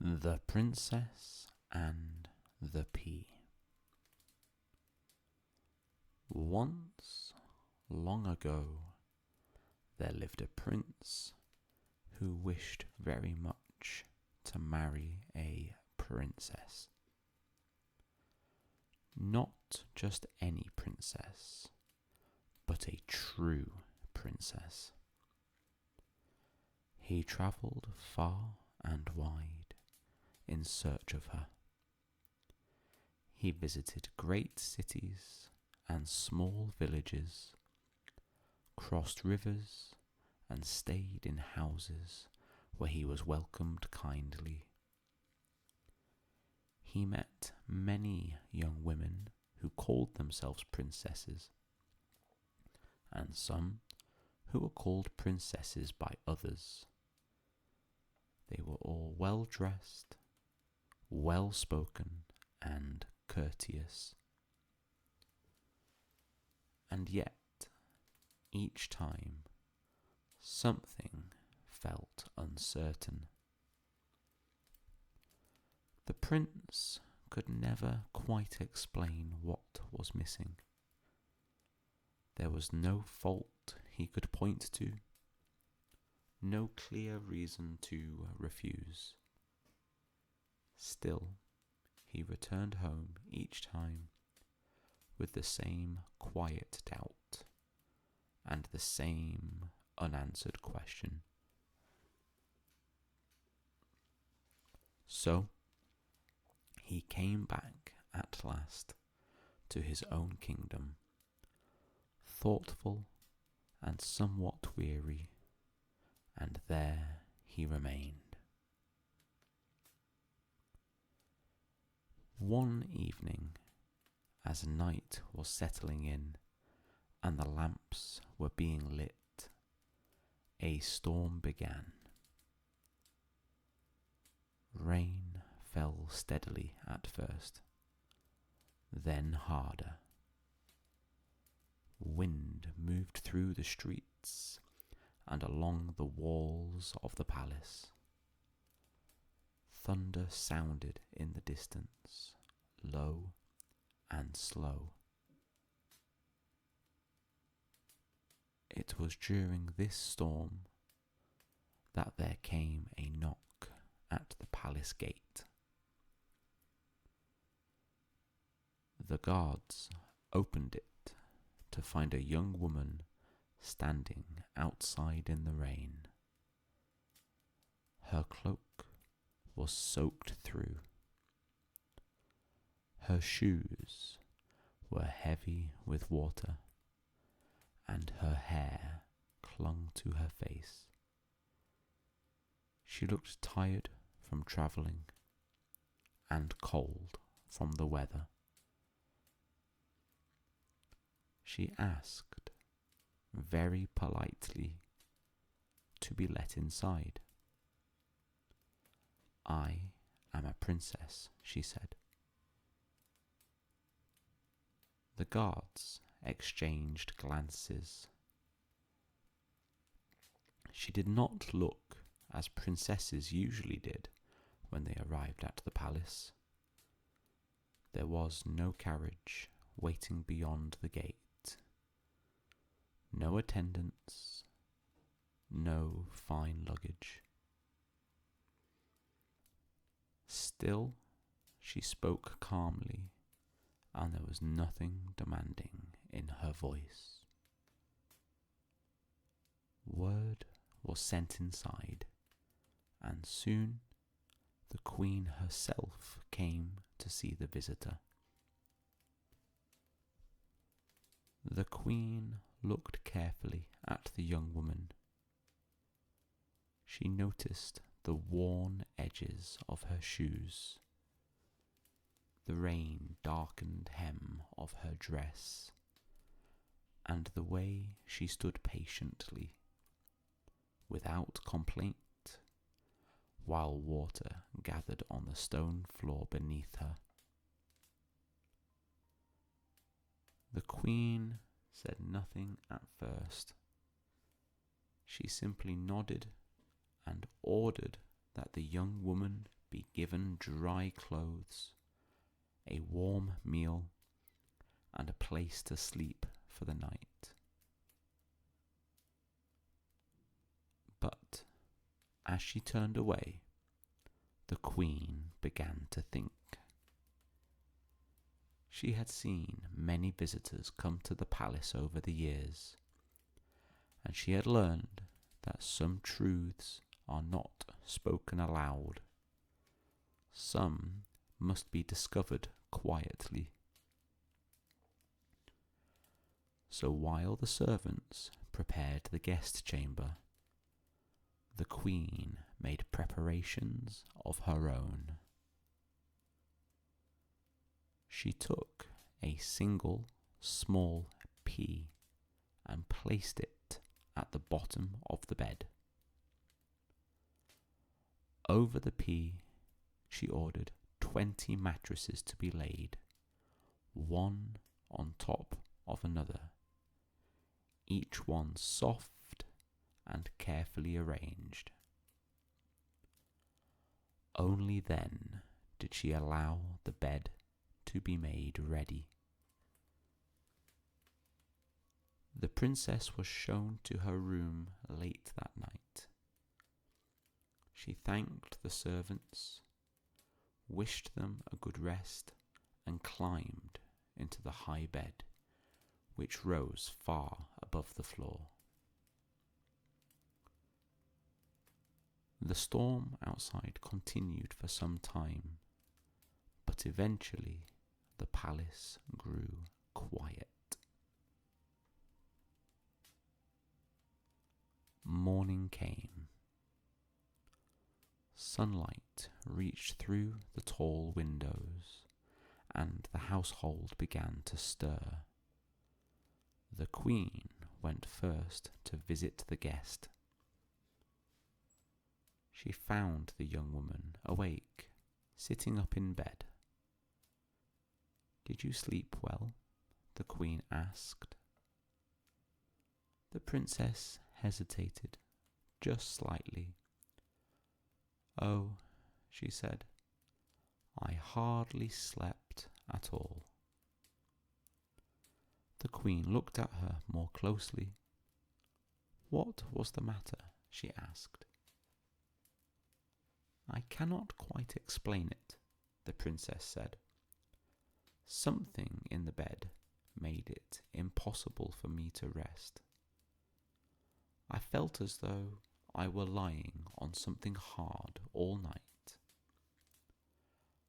The Princess and the Pea. Once, long ago, there lived a prince who wished very much to marry a princess. Not just any princess, but a true princess. He travelled far and wide in search of her. He visited great cities and small villages, crossed rivers and stayed in houses where he was welcomed kindly. He met many young women who called themselves princesses, and some who were called princesses by others. They were all well dressed, well spoken, and courteous. And yet, each time, something felt uncertain. The prince could never quite explain what was missing. There was no fault he could point to, no clear reason to refuse. Still, he returned home each time with the same quiet doubt and the same unanswered question. So, he came back at last to his own kingdom, thoughtful and somewhat weary, and there he remained. One evening, as night was settling in and the lamps were being lit, a storm began. Rain fell steadily at first, then harder. Wind moved through the streets and along the walls of the palace. Thunder sounded in the distance, low and slow. It was during this storm that there came a knock at the palace gate. The guards opened it to find a young woman standing outside in the rain. Her cloak was soaked through. Her shoes were heavy with water, and her hair clung to her face. She looked tired from travelling and cold from the weather. She asked very politely to be let inside. "I am a princess," she said. The guards exchanged glances. She did not look as princesses usually did when they arrived at the palace. There was no carriage waiting beyond the gate, no attendants, no fine luggage. Still, she spoke calmly, and there was nothing demanding in her voice. Word was sent inside, and soon the queen herself came to see the visitor. The queen looked carefully at the young woman. She noticed the worn edges of her shoes, the rain-darkened hem of her dress, and the way she stood patiently, without complaint, while water gathered on the stone floor beneath her. The queen said nothing at first. She simply nodded and ordered that the young woman be given dry clothes, a warm meal, and a place to sleep for the night. But as she turned away, the queen began to think. She had seen many visitors come to the palace over the years, and she had learned that some truths are not spoken aloud. Some must be discovered quietly. So while the servants prepared the guest chamber, the queen made preparations of her own. She took a single small pea and placed it at the bottom of the bed. Over the pea, she ordered 20 mattresses to be laid, one on top of another, each one soft and carefully arranged. Only then did she allow the bed to be made ready. The princess was shown to her room late that night. She thanked the servants, wished them a good rest, and climbed into the high bed, which rose far above the floor. The storm outside continued for some time, but eventually the palace grew quiet. Morning came. Sunlight reached through the tall windows, and the household began to stir. The queen went first to visit the guest. She found the young woman awake, sitting up in bed. "Did you sleep well?" the queen asked. The princess hesitated, just slightly. "Oh," she said, "I hardly slept at all." The queen looked at her more closely. "What was the matter?" she asked. "I cannot quite explain it," the princess said. "Something in the bed made it impossible for me to rest. I felt as though I were lying on something hard all night.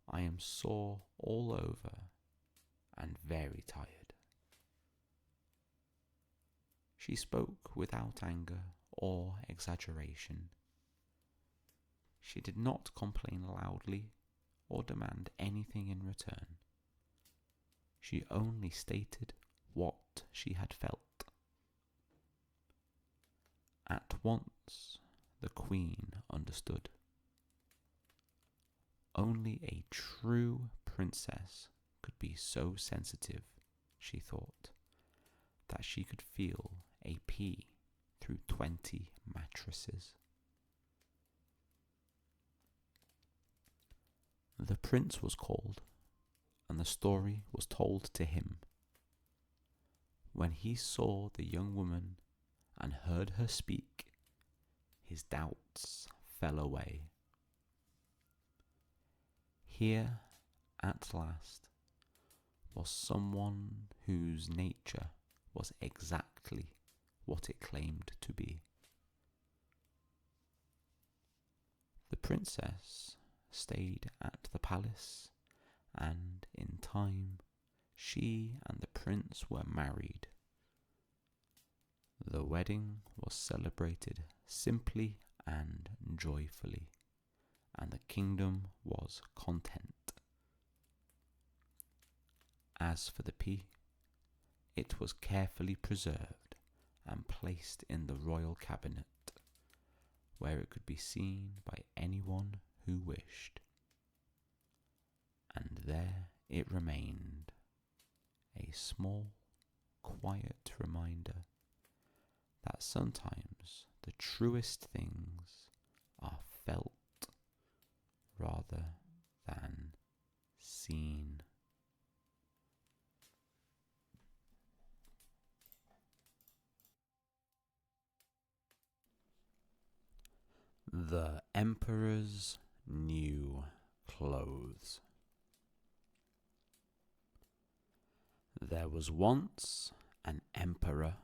I am sore all over and very tired." She spoke without anger or exaggeration. She did not complain loudly or demand anything in return. She only stated what she had felt. At once, the queen understood. Only a true princess could be so sensitive, she thought, that she could feel a pea through 20 mattresses. The prince was called, and the story was told to him. When he saw the young woman and heard her speak, his doubts fell away. Here, at last, was someone whose nature was exactly what it claimed to be. The princess stayed at the palace, and in time she and the prince were married. The wedding was celebrated simply and joyfully, and the kingdom was content. As for the pea, it was carefully preserved and placed in the royal cabinet, where it could be seen by anyone who wished. And there it remained, a small, quiet reminder that sometimes the truest things are felt rather seen. The Emperor's New Clothes. There was once an emperor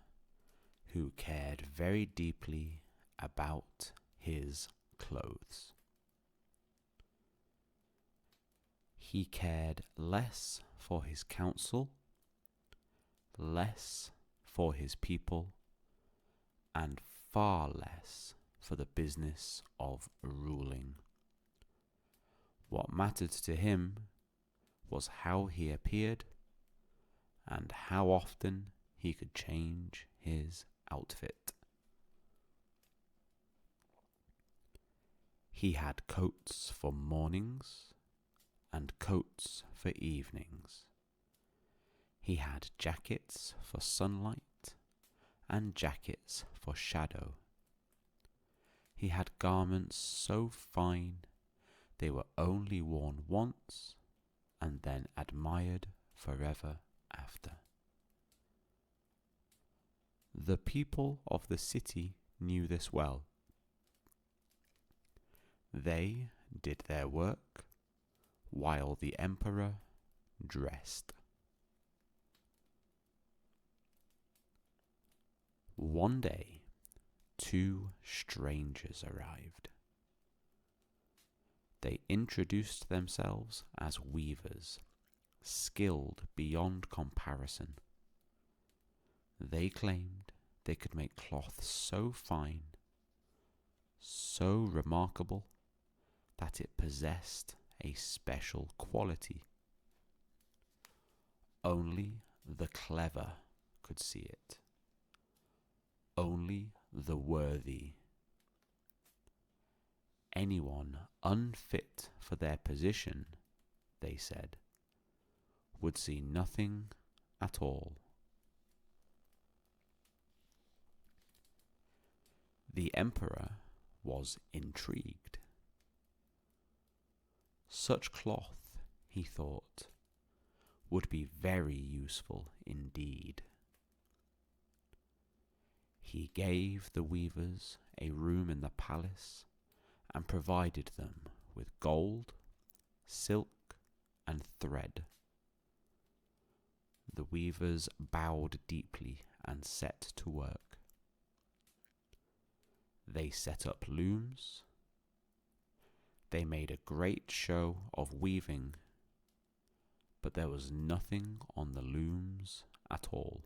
who cared very deeply about his clothes. He cared less for his council, less for his people, and far less for the business of ruling. What mattered to him was how he appeared and how often he could change his outfit. He had coats for mornings and coats for evenings. He had jackets for sunlight and jackets for shadow. He had garments so fine they were only worn once and then admired forever after. The people of the city knew this well. They did their work while the emperor dressed. One day, two strangers arrived. They introduced themselves as weavers, skilled beyond comparison. They claimed they could make cloth so fine, so remarkable, that it possessed a special quality. Only the clever could see it. Only the worthy. Anyone unfit for their position, they said, would see nothing at all. The emperor was intrigued. Such cloth, he thought, would be very useful indeed. He gave the weavers a room in the palace and provided them with gold, silk, and thread. The weavers bowed deeply and set to work. They set up looms. They made a great show of weaving, but there was nothing on the looms at all.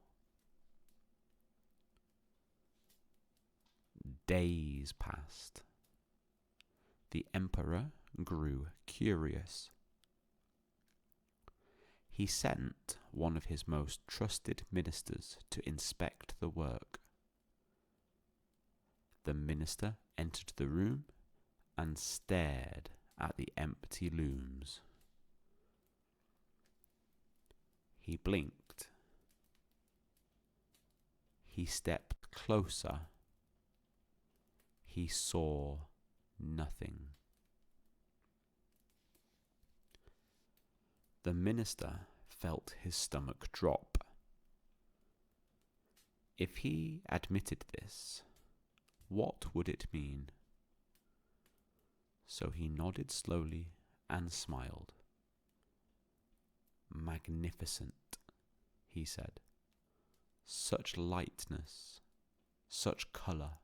Days passed. The emperor grew curious. He sent one of his most trusted ministers to inspect the work. The minister entered the room and stared at the empty looms. He blinked. He stepped closer. He saw nothing. The minister felt his stomach drop. If he admitted this, what would it mean? So he nodded slowly and smiled. Magnificent, he said. Such lightness, such colour.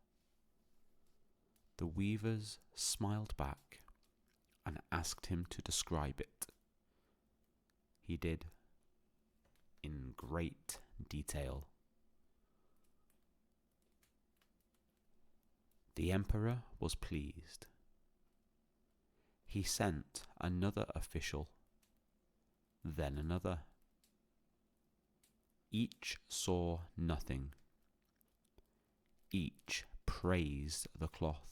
The weavers smiled back and asked him to describe it. He did, in great detail. The emperor was pleased. He sent another official, then another. Each saw nothing. Each praised the cloth.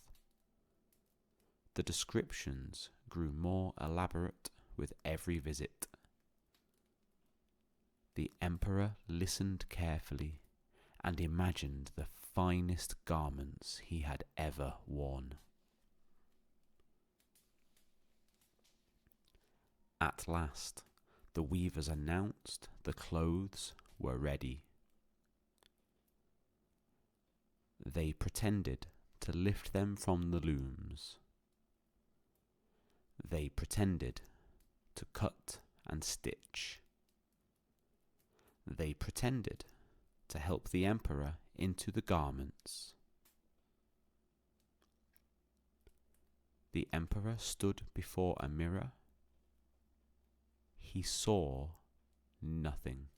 The descriptions grew more elaborate with every visit. The emperor listened carefully and imagined the finest garments he had ever worn. At last, the weavers announced the clothes were ready. They pretended to lift them from the looms. They pretended to cut and stitch. They pretended to help the emperor into the garments. The emperor stood before a mirror. He saw nothing.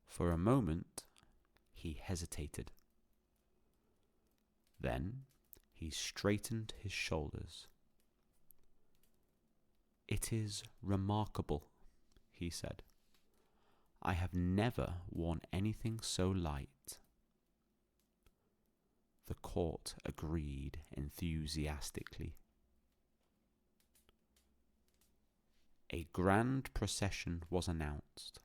For a moment, he hesitated. Then he straightened his shoulders. "It is remarkable," he said. "I have never worn anything so light." The court agreed enthusiastically. A grand procession was announced.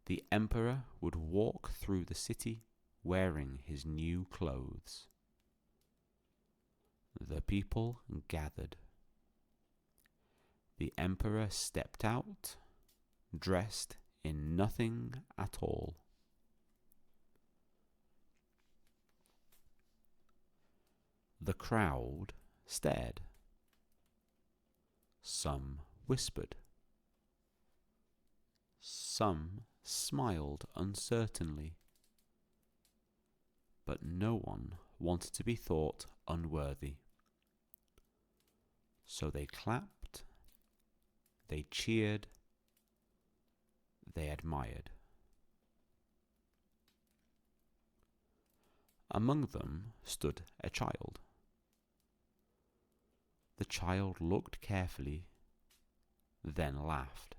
The emperor would walk through the city wearing his new clothes. The people gathered. The emperor stepped out, dressed in nothing at all. The crowd stared. Some whispered. Some smiled uncertainly. But no one wanted to be thought unworthy. So they clapped, they cheered, they admired. Among them stood a child. The child looked carefully, then laughed.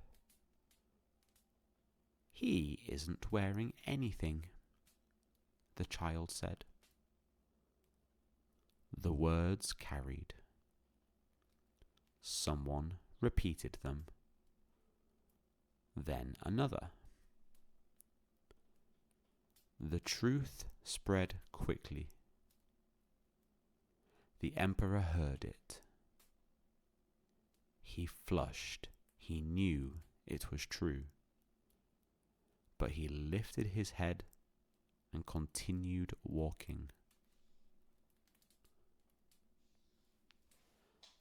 "He isn't wearing anything," the child said. The words carried. Someone repeated them. Then another. The truth spread quickly. The emperor heard it. He flushed. He knew it was true. But he lifted his head and continued walking.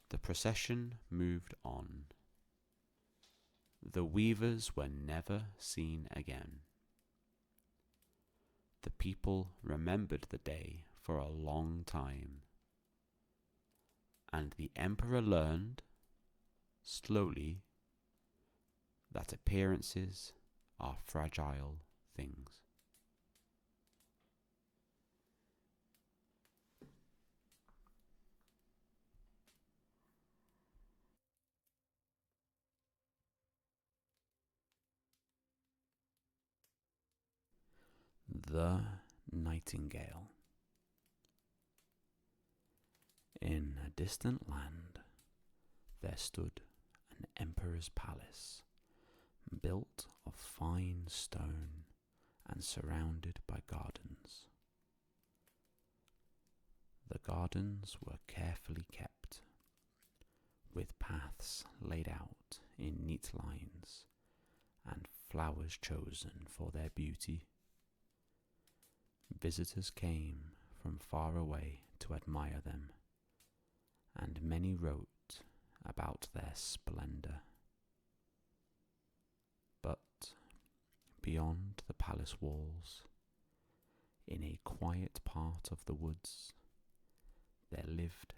The procession moved on. The weavers were never seen again. The people remembered the day for a long time. And the emperor learned, slowly, that appearances are fragile things. The Nightingale. In a distant land, there stood an emperor's palace, built of fine stone and surrounded by gardens. The gardens were carefully kept, with paths laid out in neat lines and flowers chosen for their beauty. Visitors came from far away to admire them, and many wrote about their splendor. But beyond the palace walls, in a quiet part of the woods, there lived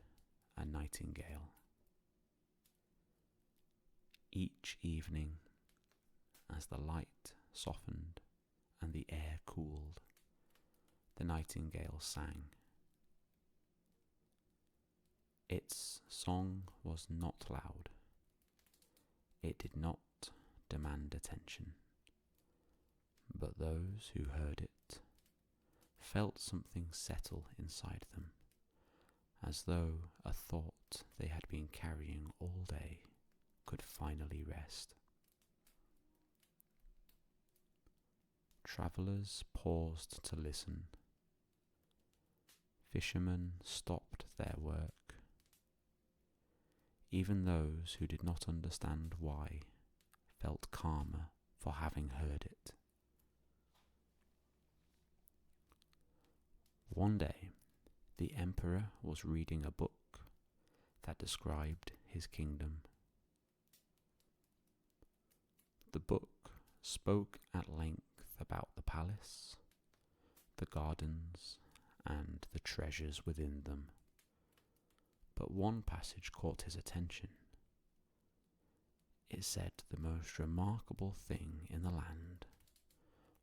a nightingale. Each evening, as the light softened and the air cooled, the nightingale sang. Its song was not loud. It did not demand attention. But those who heard it felt something settle inside them, as though a thought they had been carrying all day could finally rest. Travellers paused to listen. Fishermen stopped their work. Even those who did not understand why felt calmer for having heard it. One day, the emperor was reading a book that described his kingdom. The book spoke at length about the palace, the gardens, and the treasures within them. But one passage caught his attention. It said the most remarkable thing in the land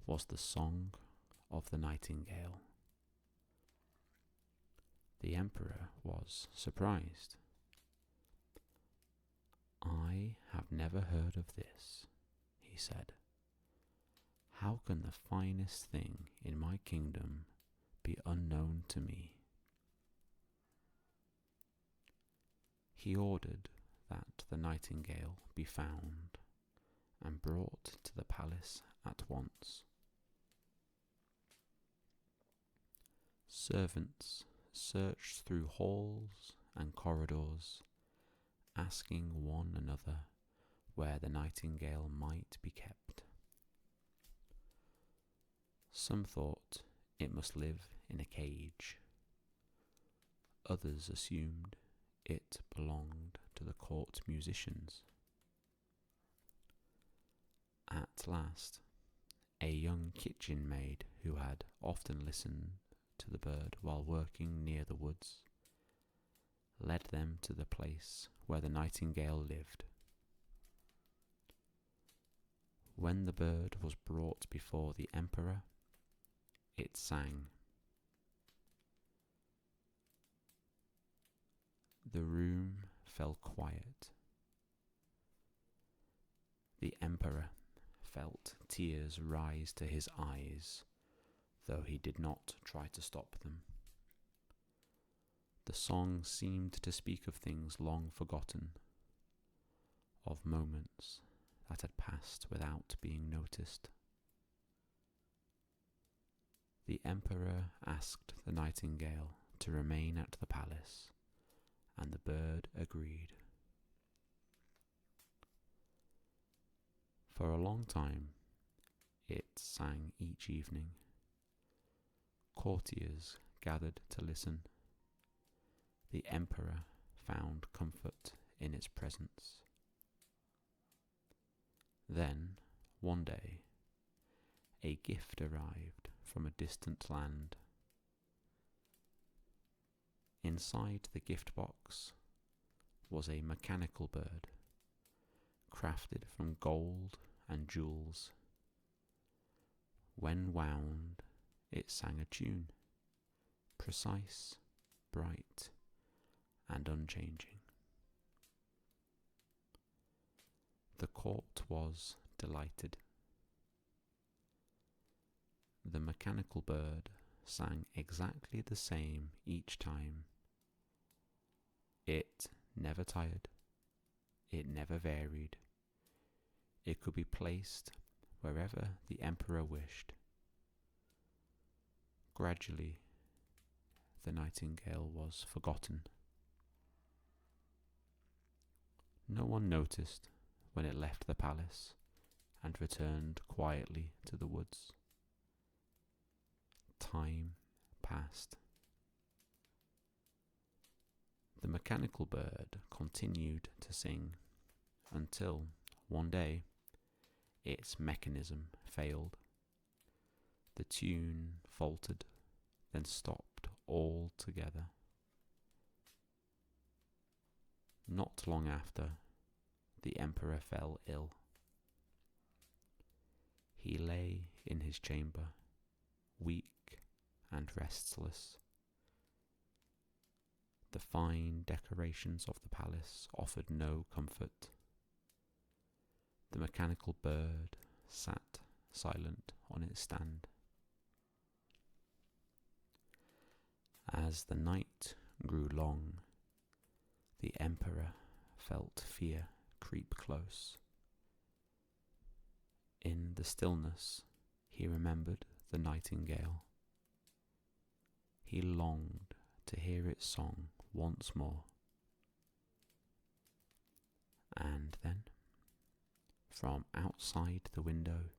was the song of the nightingale. The emperor was surprised. "I have never heard of this," he said. "How can the finest thing in my kingdom be unknown to me?" He ordered that the nightingale be found and brought to the palace at once. Servants searched through halls and corridors, asking one another where the nightingale might be kept. Some thought it must live in a cage. Others assumed it belonged to the court musicians. At last, a young kitchen maid who had often listened to the bird while working near the woods led them to the place where the nightingale lived. When the bird was brought before the emperor, it sang. The room fell quiet. The emperor felt tears rise to his eyes, though he did not try to stop them. The song seemed to speak of things long forgotten, of moments that had passed without being noticed. The emperor asked the nightingale to remain at the palace, and the bird agreed. For a long time, it sang each evening. Courtiers gathered to listen. The emperor found comfort in its presence. Then, one day, a gift arrived from a distant land. Inside the gift box was a mechanical bird, crafted from gold and jewels. When wound, it sang a tune, precise, bright, and unchanging. The court was delighted. The mechanical bird sang exactly the same each time. It never tired. It never varied. It could be placed wherever the emperor wished. Gradually, the nightingale was forgotten. No one noticed when it left the palace and returned quietly to the woods. Time passed. The mechanical bird continued to sing until, one day, its mechanism failed. The tune faltered, then stopped altogether. Not long after, the emperor fell ill. He lay in his chamber, weak and restless. The fine decorations of the palace offered no comfort. The mechanical bird sat silent on its stand. As the night grew long, the emperor felt fear creep close. In the stillness, he remembered the nightingale. He longed to hear its song once more. And then, from outside the window,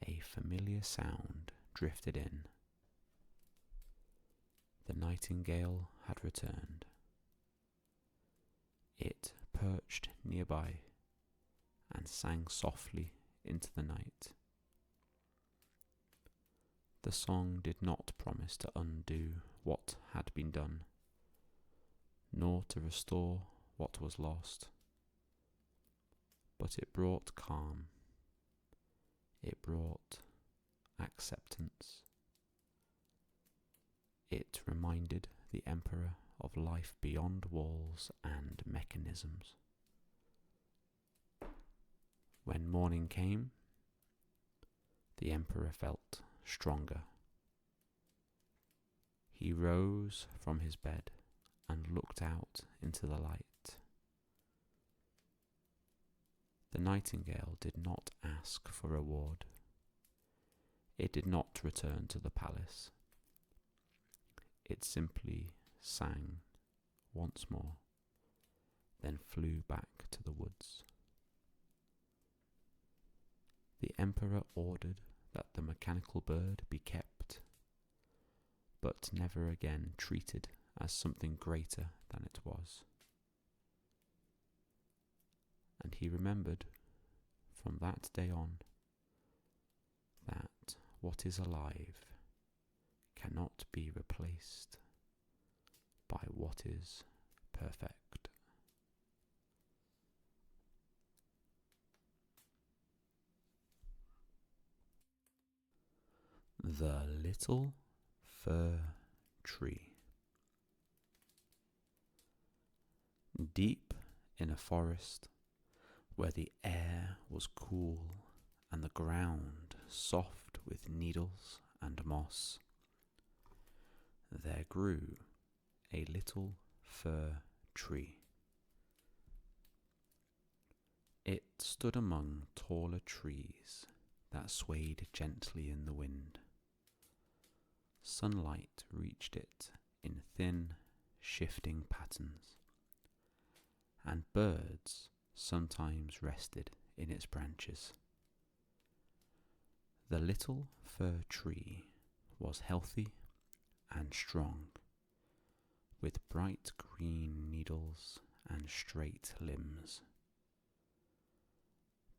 a familiar sound drifted in. The nightingale had returned. It perched nearby and sang softly into the night. The song did not promise to undo what had been done, nor to restore what was lost, but it brought calm. It brought acceptance. It reminded the Emperor of life beyond walls and mechanisms. When morning came, the Emperor felt stronger. He rose from his bed and looked out into the light. The nightingale did not ask for reward. It did not return to the palace. It simply sang once more, then flew back to the woods. The Emperor ordered that the mechanical bird be kept, but never again treated as something greater than it was. And he remembered from that day on that what is alive cannot be replaced by what is perfect. The Little Fir Tree. Deep in a forest, where the air was cool and the ground soft with needles and moss, there grew a little fir tree. It stood among taller trees that swayed gently in the wind. Sunlight reached it in thin, shifting patterns, and birds sometimes rested in its branches. The little fir tree was healthy and strong, with bright green needles and straight limbs.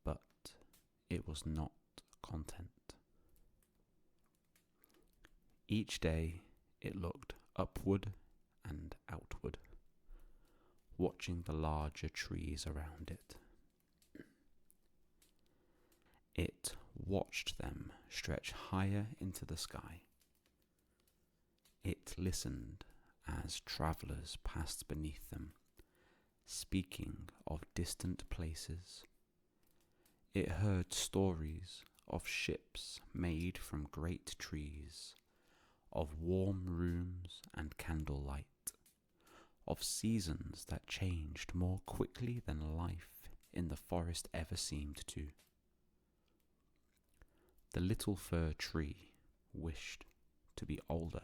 But it was not content. Each day it looked upward and outward, watching the larger trees around it. It watched them stretch higher into the sky. It listened as travellers passed beneath them, speaking of distant places. It heard stories of ships made from great trees, of warm rooms and candlelight, of seasons that changed more quickly than life in the forest ever seemed to. The little fir tree wished to be older.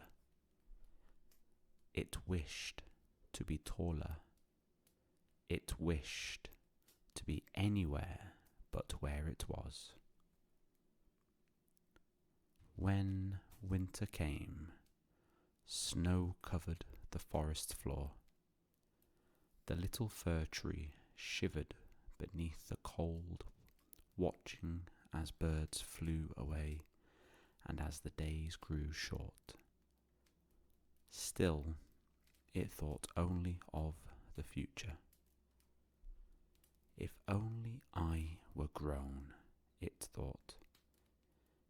It wished to be taller. It wished to be anywhere but where it was. When winter came, snow covered the forest floor. The little fir tree shivered beneath the cold, watching as birds flew away and as the days grew short. Still, it thought only of the future. If only I were grown, it thought.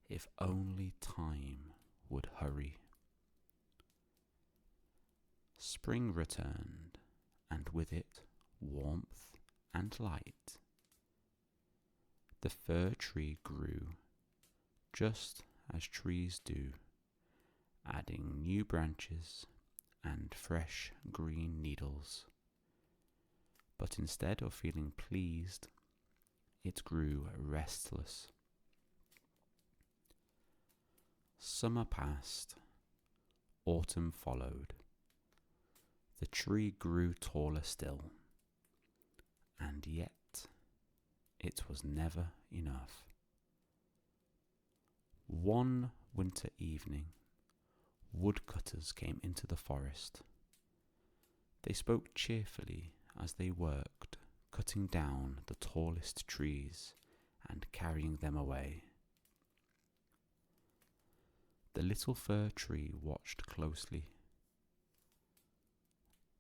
If only time would hurry. Spring returned, and with it warmth and light. The fir tree grew, just as trees do, adding new branches and fresh green needles. But instead of feeling pleased, it grew restless. Summer passed, autumn followed. The tree grew taller still, And yet it was never enough. One winter evening, woodcutters came into the forest. They spoke cheerfully as they worked, cutting down the tallest trees and carrying them away. The little fir tree watched closely.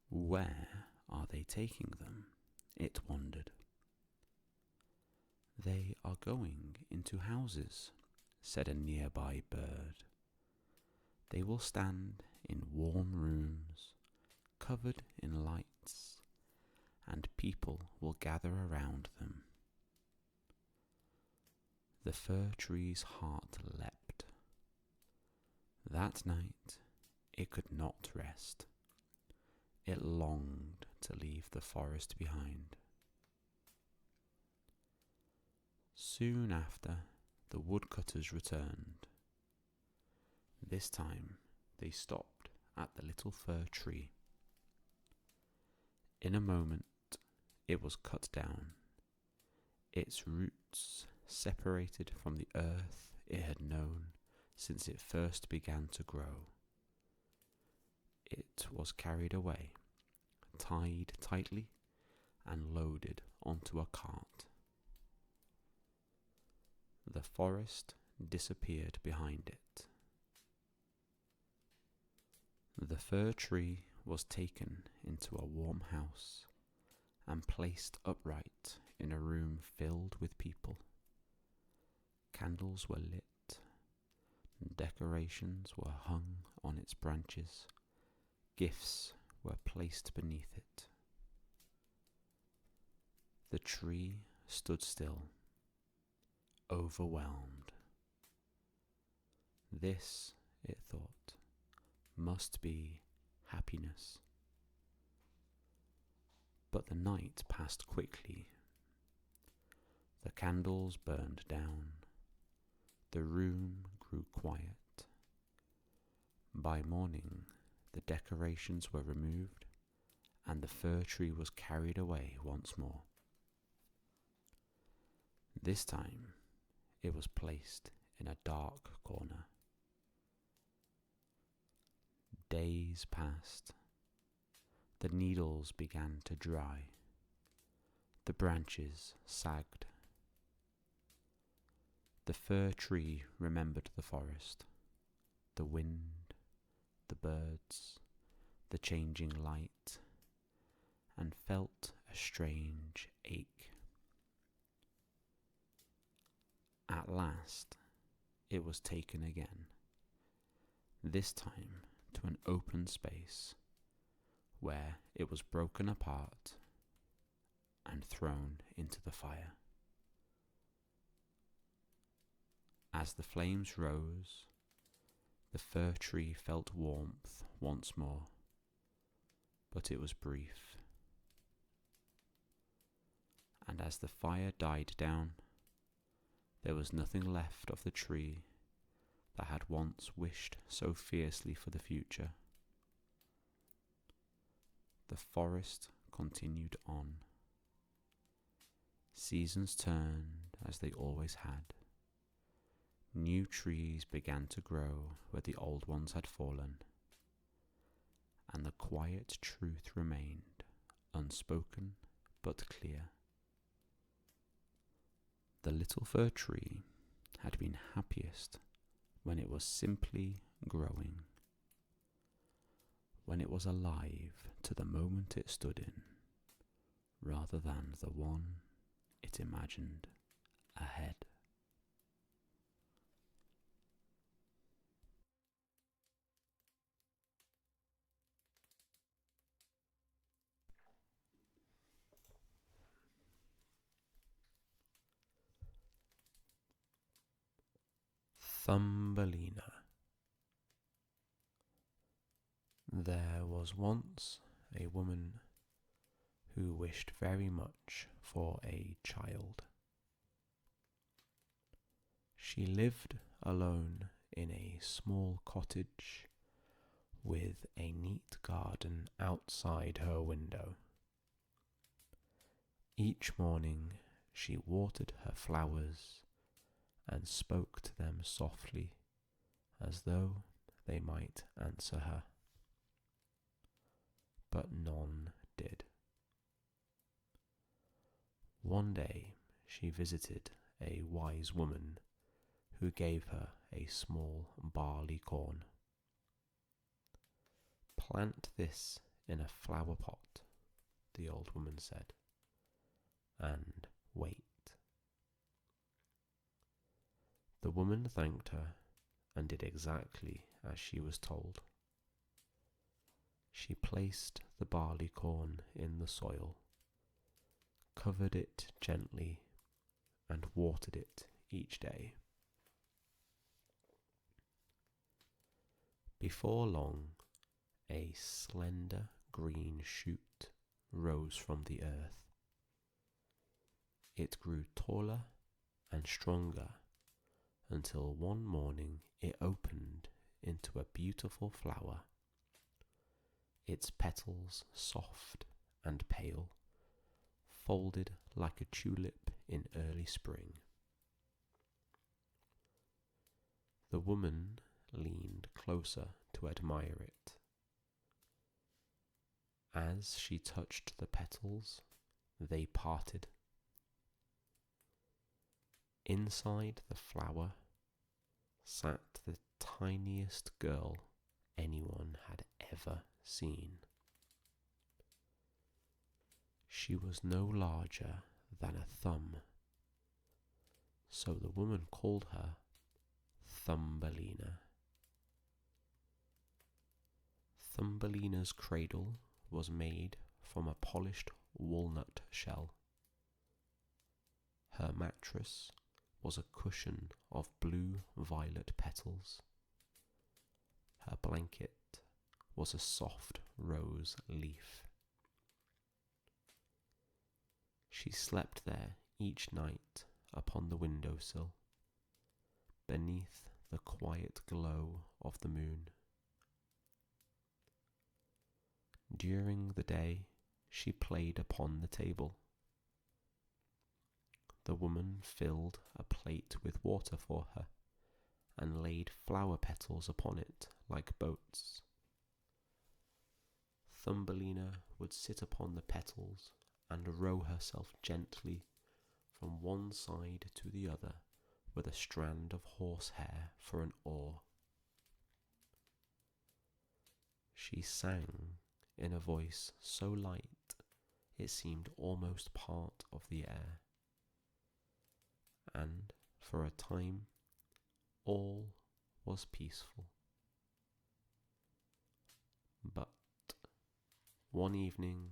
Where are they taking them? It wondered. They are going into houses, said a nearby bird. They will stand in warm rooms, covered in lights, and people will gather around them. The fir tree's heart leapt. That night it could not rest. It longed to leave the forest behind. Soon after, the woodcutters returned. This time they stopped at the little fir tree. In a moment it was cut down, its roots separated from the earth it had known since it first began to grow. It was carried away, tied tightly, and loaded onto a cart. The forest disappeared behind it. The fir tree was taken into a warm house and placed upright in a room filled with people. Candles were lit, decorations were hung on its branches, gifts were placed beneath it. The tree stood still, overwhelmed. This, it thought, must be happiness. But the night passed quickly. The candles burned down. The room grew quiet. By morning, the decorations were removed, and the fir tree was carried away once more. This time, it was placed in a dark corner. Days passed. The needles began to dry. The branches sagged. The fir tree remembered the forest, the wind, the birds, the changing light, and felt a strange ache. At last, it was taken again, this time to an open space where it was broken apart and thrown into the fire. As the flames rose, the fir tree felt warmth once more, but it was brief. And as the fire died down, there was nothing left of the tree that had once wished so fiercely for the future. The forest continued on. Seasons turned as they always had. New trees began to grow where the old ones had fallen, and the quiet truth remained, unspoken but clear. The little fir tree had been happiest when it was simply growing, when it was alive to the moment it stood in, rather than the one it imagined ahead. Thumbelina. There was once a woman who wished very much for a child. She lived alone in a small cottage with a neat garden outside her window. Each morning she watered her flowers and spoke to them softly as though they might answer her. But none did. One day she visited a wise woman who gave her a small barley corn. "Plant this in a flower pot," the old woman said, "and wait." The woman thanked her and did exactly as she was told. She placed the barley corn in the soil, covered it gently, and watered it each day. Before long, a slender green shoot rose from the earth. It grew taller and stronger until one morning it opened into a beautiful flower, its petals soft and pale, folded like a tulip in early spring. The woman leaned closer to admire it. As she touched the petals, they parted. Inside the flower sat the tiniest girl anyone had ever seen. She was no larger than a thumb, so the woman called her Thumbelina. Thumbelina's cradle was made from a polished walnut shell. Her mattress was a cushion of blue-violet petals. Her blanket was a soft rose leaf. She slept there each night upon the windowsill, beneath the quiet glow of the moon. During the day, she played upon the table. The woman filled a plate with water for her and laid flower petals upon it like boats. Thumbelina would sit upon the petals and row herself gently from one side to the other with a strand of horsehair for an oar. She sang in a voice so light it seemed almost part of the air, and for a time all was peaceful. But one evening,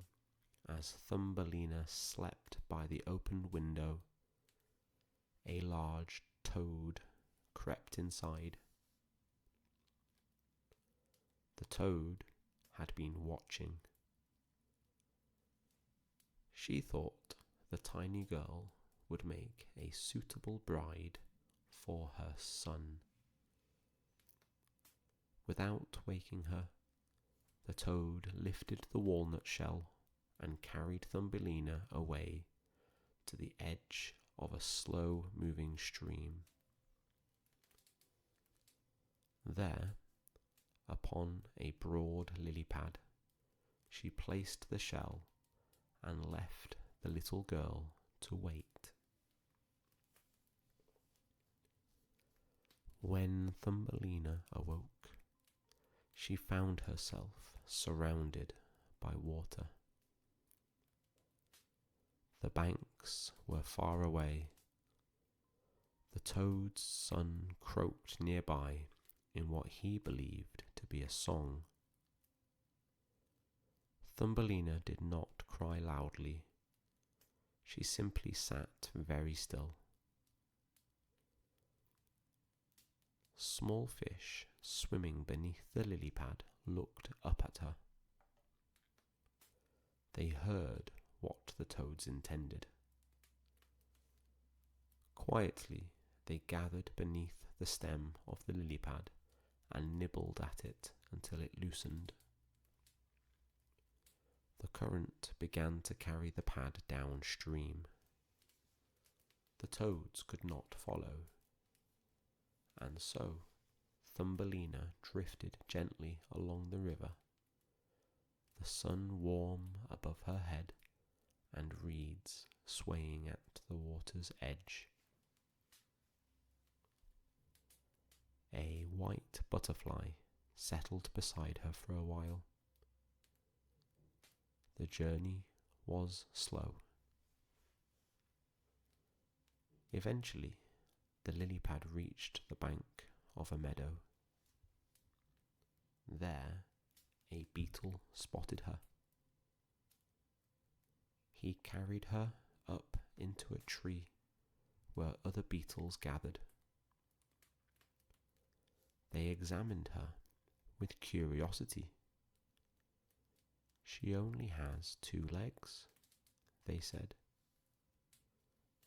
as Thumbelina slept by the open window, a large toad crept inside. The toad had been watching. She thought the tiny girl would make a suitable bride for her son. Without waking her, the toad lifted the walnut shell and carried Thumbelina away to the edge of a slow-moving stream. There, upon a broad lily pad, she placed the shell and left the little girl to wait. When Thumbelina awoke, she found herself surrounded by water. The banks were far away. The toad's son croaked nearby in what he believed to be a song. Thumbelina did not cry loudly. She simply sat very still. Small fish swimming beneath the lily pad looked up at her. They heard what the toads intended. Quietly, they gathered beneath the stem of the lily pad and nibbled at it until it loosened. The current began to carry the pad downstream. The toads could not follow, and so Thumbelina drifted gently along the river, the sun warm above her head and reeds swaying at the water's edge. A white butterfly settled beside her for a while. The journey was slow. Eventually, the lily pad reached the bank of a meadow. There, a beetle spotted her. He carried her up into a tree where other beetles gathered. They examined her with curiosity. "She only has 2 legs," they said.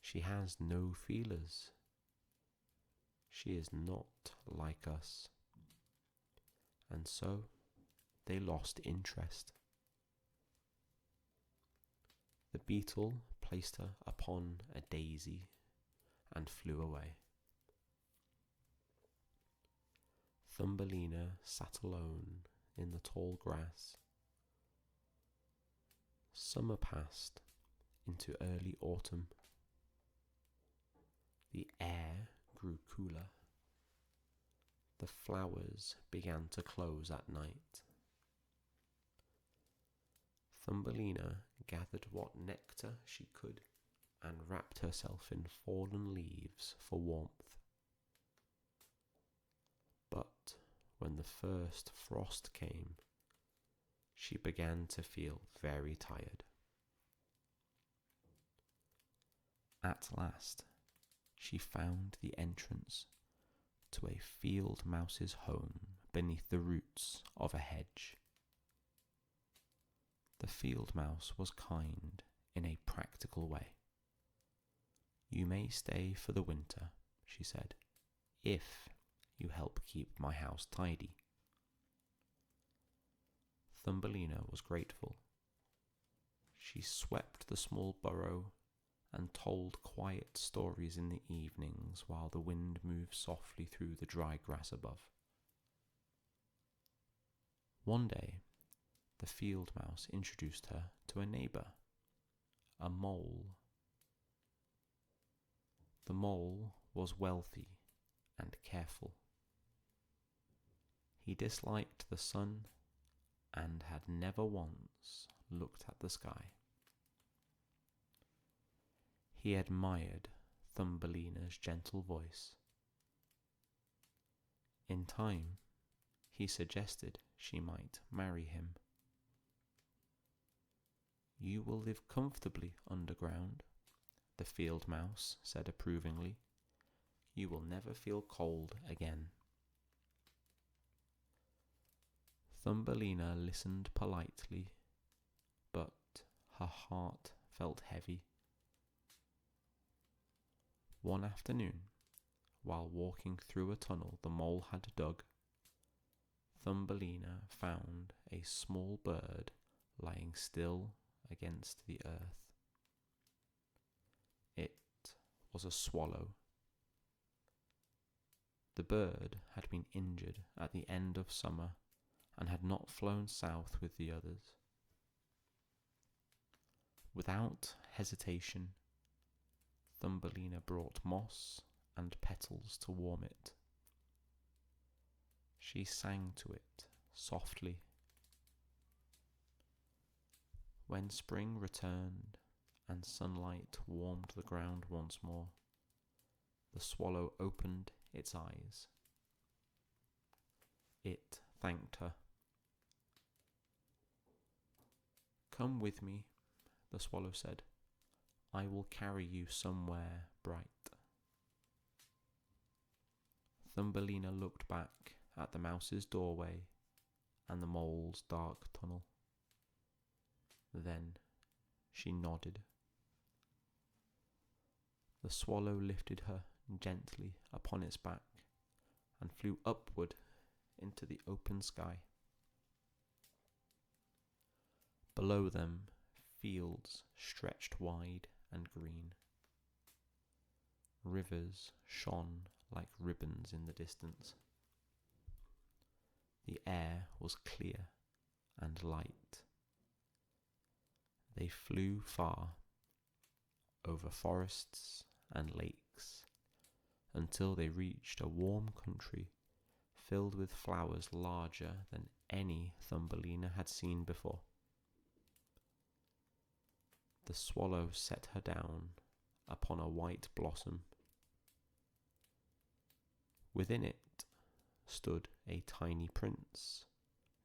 "She has no feelers. She is not like us." And so they lost interest. The beetle placed her upon a daisy and flew away. Thumbelina sat alone in the tall grass. Summer passed into early autumn. The air grew cooler. The flowers began to close at night. Thumbelina gathered what nectar she could and wrapped herself in fallen leaves for warmth. But when the first frost came, she began to feel very tired. At last, she found the entrance to a field mouse's home beneath the roots of a hedge. The field mouse was kind in a practical way. "You may stay for the winter," she said, "if you help keep my house tidy." Thumbelina was grateful. She swept the small burrow and told quiet stories in the evenings while the wind moved softly through the dry grass above. One day, the field mouse introduced her to a neighbour, a mole. The mole was wealthy and careful. He disliked the sun and had never once looked at the sky. He admired Thumbelina's gentle voice. In time, he suggested she might marry him. "You will live comfortably underground," the field mouse said approvingly. "You will never feel cold again." Thumbelina listened politely, but her heart felt heavy. One afternoon, while walking through a tunnel the mole had dug, Thumbelina found a small bird lying still against the earth. It was a swallow. The bird had been injured at the end of summer and had not flown south with the others. Without hesitation, Thumbelina brought moss and petals to warm it. She sang to it softly. When spring returned and sunlight warmed the ground once more, the swallow opened its eyes. It thanked her. "Come with me," the swallow said. "I will carry you somewhere bright." Thumbelina looked back at the mouse's doorway and the mole's dark tunnel. Then she nodded. The swallow lifted her gently upon its back and flew upward into the open sky. Below them, fields stretched wide and green. Rivers shone like ribbons in the distance. The air was clear and light. They flew far, over forests and lakes, until they reached a warm country filled with flowers larger than any Thumbelina had seen before. The swallow set her down upon a white blossom. Within it stood a tiny prince,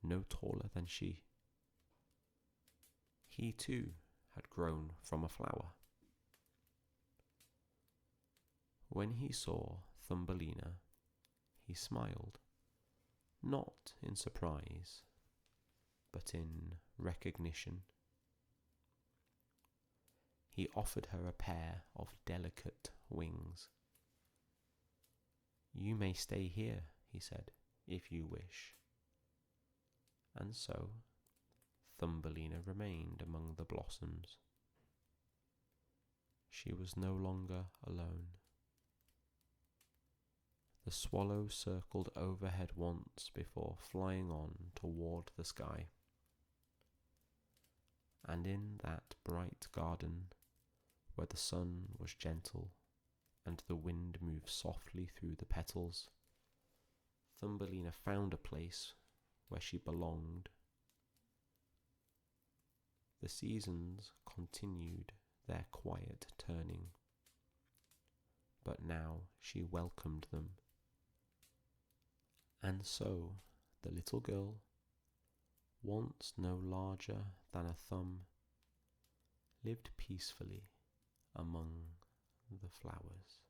no taller than she. He too had grown from a flower. When he saw Thumbelina, he smiled, not in surprise, but in recognition. He offered her a pair of delicate wings. "You may stay here," he said, "if you wish." And so Thumbelina remained among the blossoms. She was no longer alone. The swallow circled overhead once before flying on toward the sky. And in that bright garden, where the sun was gentle and the wind moved softly through the petals, Thumbelina found a place where she belonged. The seasons continued their quiet turning, but now she welcomed them. And so the little girl, once no larger than a thumb, lived peacefully among the flowers.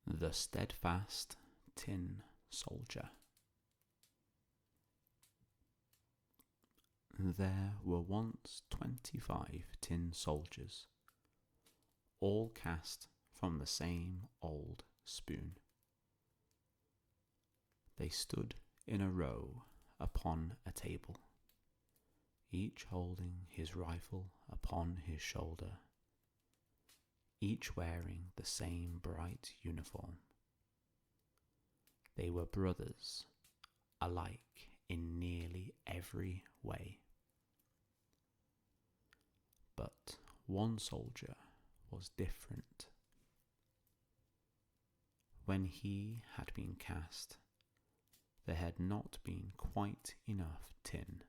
The Steadfast Tin Soldier. There were once 25 tin soldiers, all cast from the same old spoon. They stood in a row upon a table, each holding his rifle upon his shoulder, each wearing the same bright uniform. They were brothers, alike in nearly every way. But one soldier was different. When he had been cast, there had not been quite enough tin,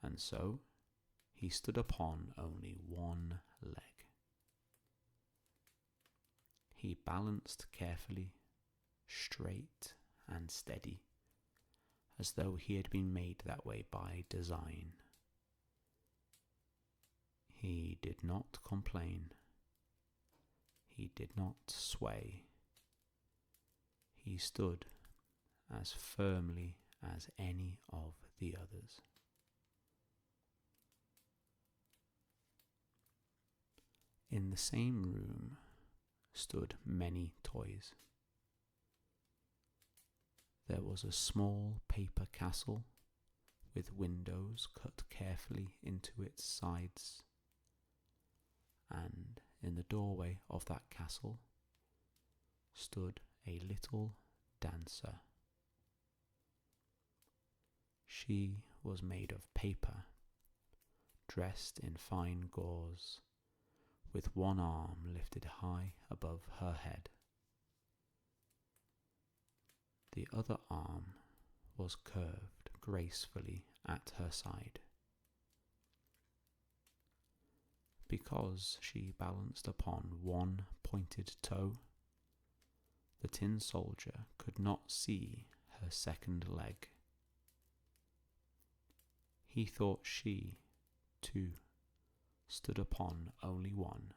and so he stood upon only one leg. He balanced carefully, straight and steady, as though he had been made that way by design. He did not complain. He did not sway. He stood as firmly as any of the others. In the same room stood many toys. There was a small paper castle with windows cut carefully into its sides, and in the doorway of that castle stood a little dancer. She was made of paper, dressed in fine gauze, with one arm lifted high above her head. The other arm was curved gracefully at her side. Because she balanced upon one pointed toe, the tin soldier could not see her second leg. He thought she, too, stood upon only one,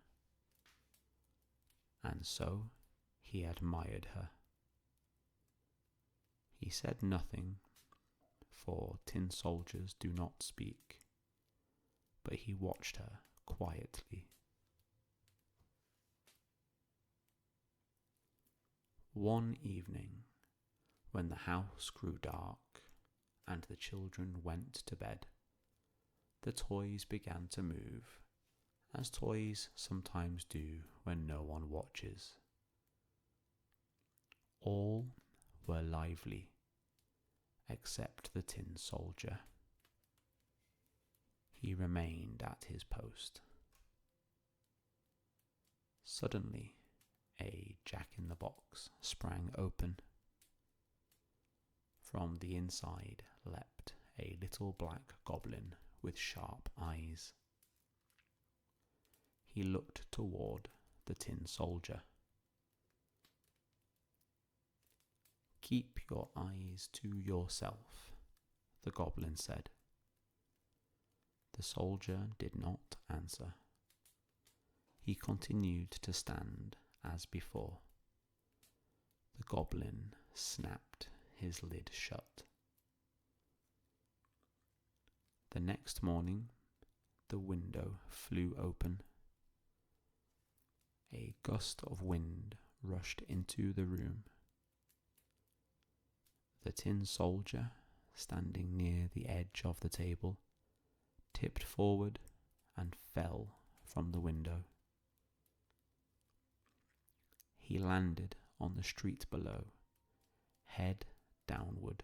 and so he admired her. He said nothing, for tin soldiers do not speak, but he watched her quietly One evening, when the house grew dark and the children went to bed, the toys began to move, as toys sometimes do when no one watches. All were lively, except the Tin Soldier. He remained at his post. Suddenly, a jack-in-the-box sprang open. From the inside leapt a little black goblin with sharp eyes. He looked toward the Tin Soldier. "Keep your eyes to yourself," the goblin said. The soldier did not answer. He continued to stand as before. The goblin snapped his lid shut. The next morning, the window flew open. A gust of wind rushed into the room. The Tin Soldier, standing near the edge of the table, tipped forward and fell from the window. He landed on the street below, head downward,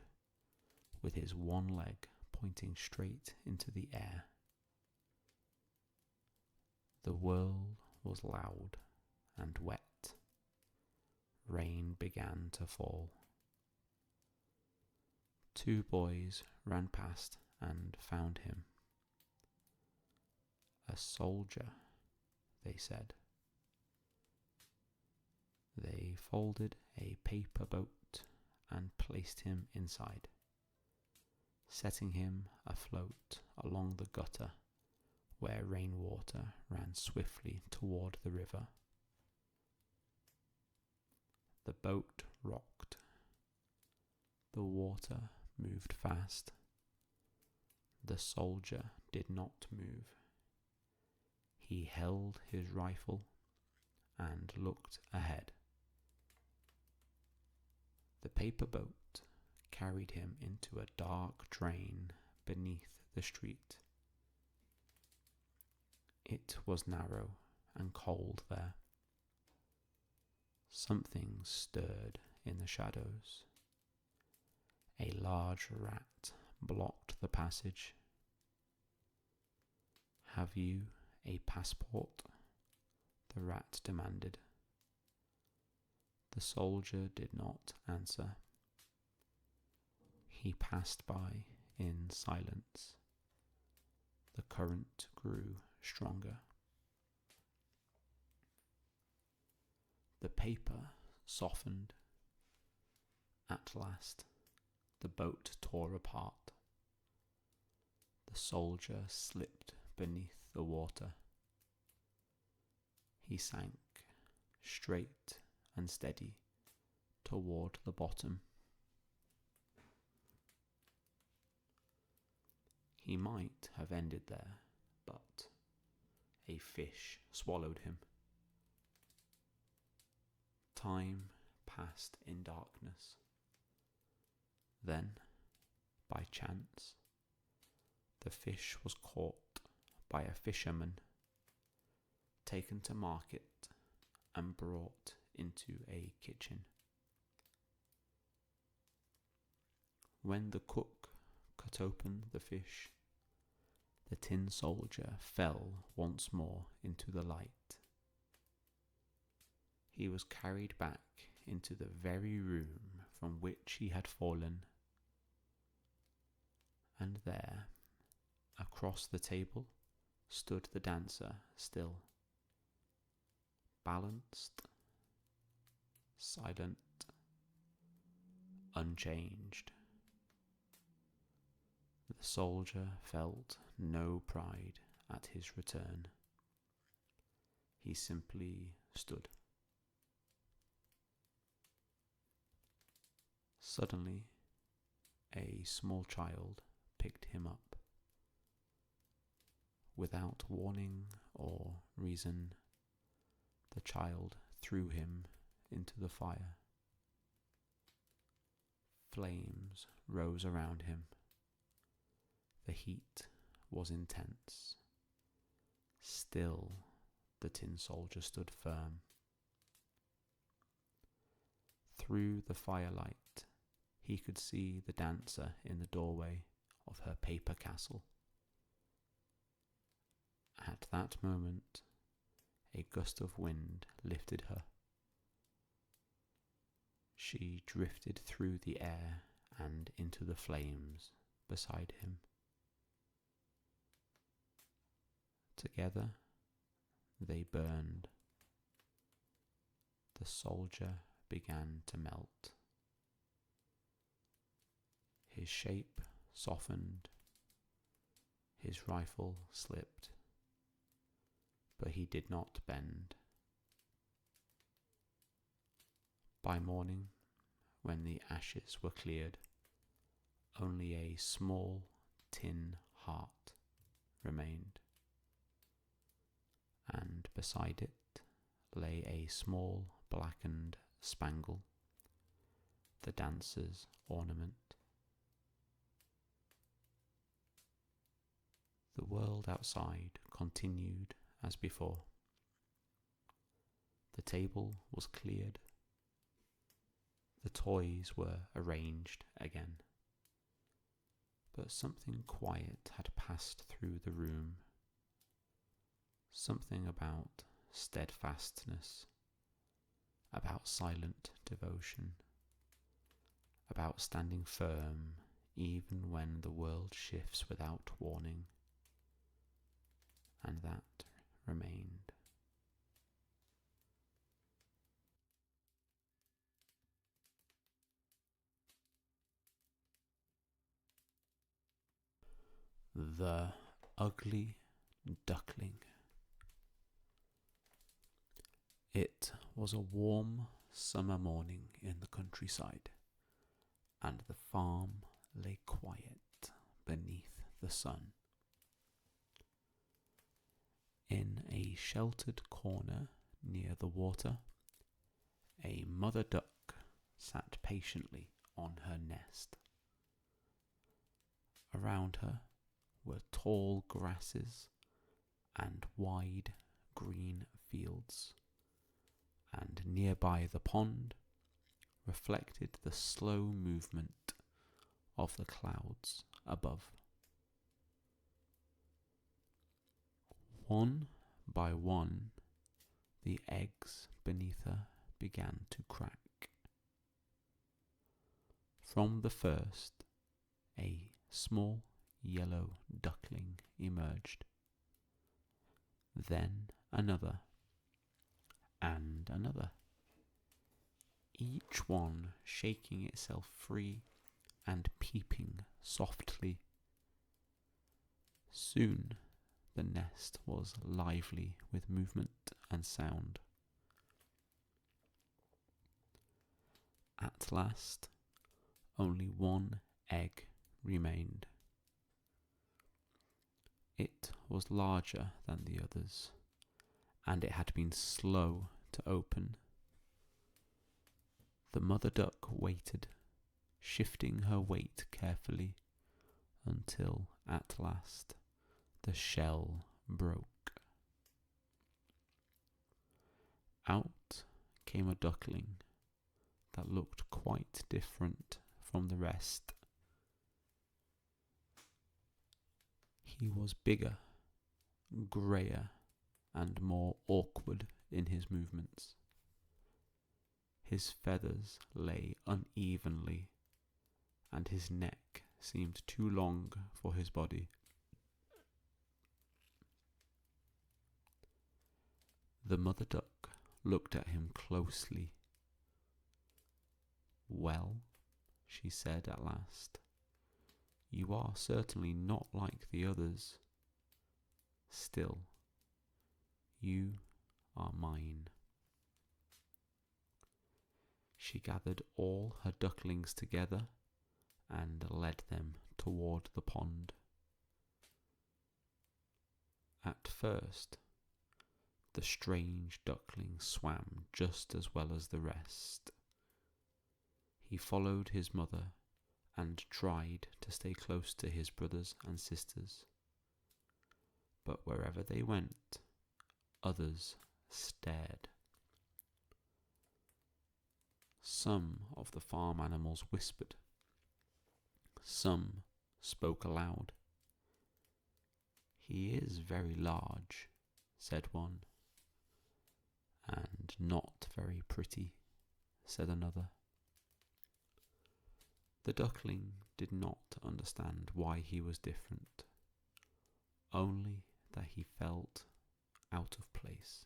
with his one leg pointing straight into the air. The world was loud and wet. Rain began to fall. 2 boys ran past and found him. "A soldier," they said. They folded a paper boat and placed him inside, setting him afloat along the gutter where rainwater ran swiftly toward the river. The boat rocked. The water moved fast. The soldier did not move. He held his rifle and looked ahead. The paper boat carried him into a dark drain beneath the street. It was narrow and cold there. Something stirred in the shadows. A large rat blocked the passage. "Have you a passport?" the rat demanded. The soldier did not answer. He passed by in silence. The current grew stronger. The paper softened. At last, the boat tore apart. The soldier slipped beneath the water. He sank, straight and steady, toward the bottom. He might have ended there, but a fish swallowed him. Time passed in darkness. Then, by chance, the fish was caught by a fisherman, taken to market and brought into a kitchen. When the cook cut open the fish, the Tin Soldier fell once more into the light. He was carried back into the very room from which he had fallen, and there, across the table, stood the dancer still, balanced, silent, unchanged. The soldier felt no pride at his return. He simply stood. Suddenly, a small child picked him up. Without warning or reason, the child threw him into the fire. Flames rose around him. The heat was intense. Still, the tin soldier stood firm. Through the firelight, he could see the dancer in the doorway of her paper castle. At that moment, a gust of wind lifted her. She drifted through the air and into the flames beside him. Together, they burned. The soldier began to melt. His shape softened. His rifle slipped, but he did not bend. By morning, when the ashes were cleared, only a small tin heart remained, and beside it lay a small blackened spangle, the dancer's ornament. The world outside continued as before. The table was cleared. The toys were arranged again. But something quiet had passed through the room. Something about steadfastness, about silent devotion, about standing firm even when the world shifts without warning. And that remained. The Ugly Duckling. It was a warm summer morning in the countryside, and the farm lay quiet beneath the sun. In a sheltered corner near the water, a mother duck sat patiently on her nest. Around her were tall grasses and wide green fields, and nearby the pond reflected the slow movement of the clouds above. One by one, the eggs beneath her began to crack. From the first, a small yellow duckling emerged. Then another, and another, each one shaking itself free and peeping softly. Soon the nest was lively with movement and sound. At last, only one egg remained. It was larger than the others, and it had been slow to open. The mother duck waited, shifting her weight carefully, until at last the shell broke. Out came a duckling that looked quite different from the rest. He was bigger, greyer, and more awkward in his movements. His feathers lay unevenly, and his neck seemed too long for his body. The mother duck looked at him closely. "Well," she said at last, "you are certainly not like the others. Still, you are mine." She gathered all her ducklings together and led them toward the pond. At first, the strange duckling swam just as well as the rest. He followed his mother and tried to stay close to his brothers and sisters. But wherever they went, others stared. Some of the farm animals whispered. Some spoke aloud. "He is very large," said one. "And not very pretty," said another. The duckling did not understand why he was different, only that he felt out of place.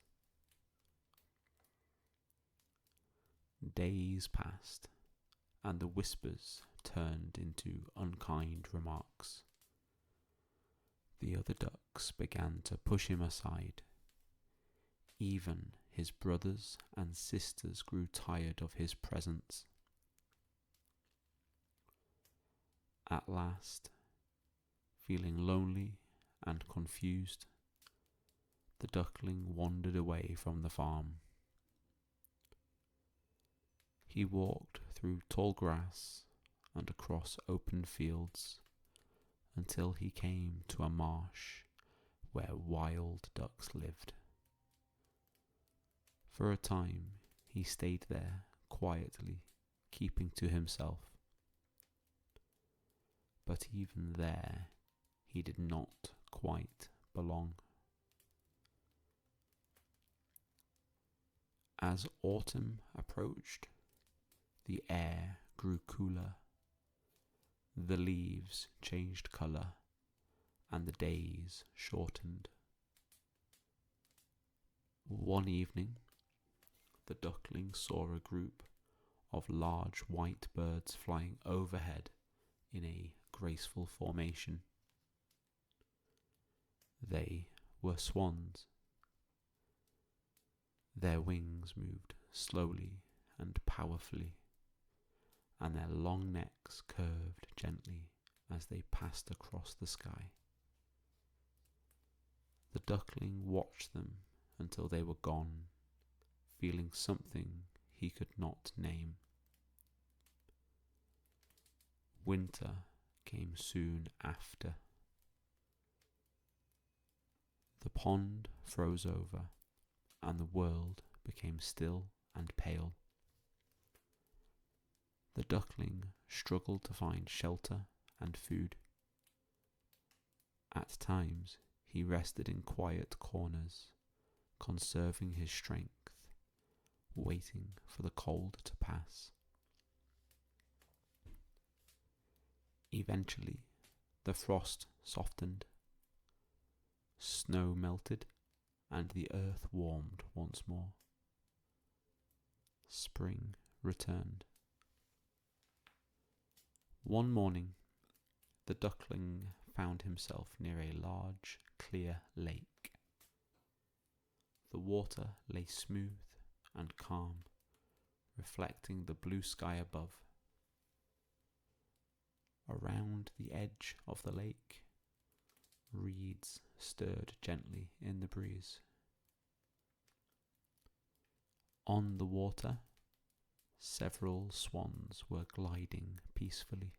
Days passed, and the whispers turned into unkind remarks. The other ducks began to push him aside. Even his brothers and sisters grew tired of his presence. At last, feeling lonely and confused, the duckling wandered away from the farm. He walked through tall grass and across open fields until he came to a marsh where wild ducks lived. For a time he stayed there quietly, keeping to himself. But even there he did not quite belong. As autumn approached, the air grew cooler, the leaves changed colour, and the days shortened. One evening, the duckling saw a group of large white birds flying overhead in a graceful formation. They were swans. Their wings moved slowly and powerfully, and their long necks curved gently as they passed across the sky. The duckling watched them until they were gone, feeling something he could not name. Winter came soon after. The pond froze over, and the world became still and pale. The duckling struggled to find shelter and food. At times he rested in quiet corners, conserving his strength, waiting for the cold to pass. Eventually, the frost softened, snow melted, and the earth warmed once more. Spring returned. One morning, the duckling found himself near a large, clear lake. The water lay smooth and calm, reflecting the blue sky above. Around the edge of the lake, reeds stirred gently in the breeze. On the water, several swans were gliding peacefully.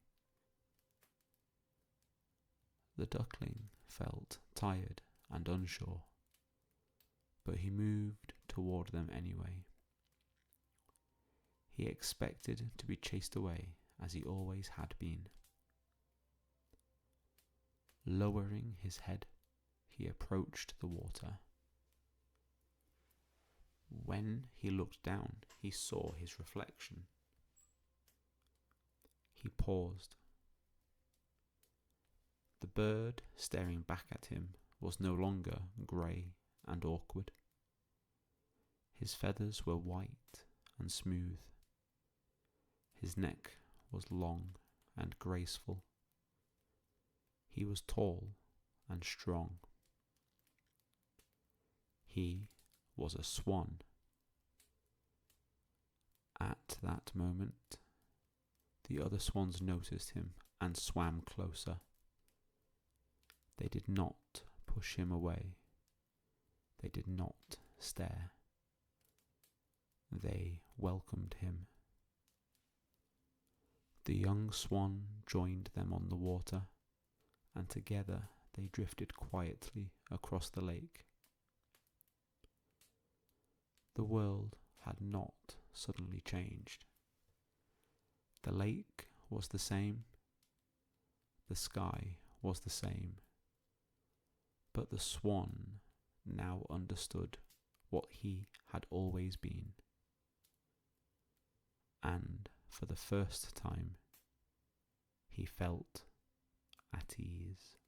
The duckling felt tired and unsure, but he moved toward them anyway. He expected to be chased away, as he always had been. Lowering his head, he approached the water. When he looked down, he saw his reflection. He paused. The bird staring back at him was no longer grey and awkward. His feathers were white and smooth. His neck was long and graceful. He was tall and strong. He was a swan. At that moment, the other swans noticed him and swam closer. They did not push him away. They did not stare. They welcomed him. The young swan joined them on the water, and together they drifted quietly across the lake. The world had not suddenly changed. The lake was the same, the sky was the same, but the swan now understood what he had always been. And for the first time, he felt at ease.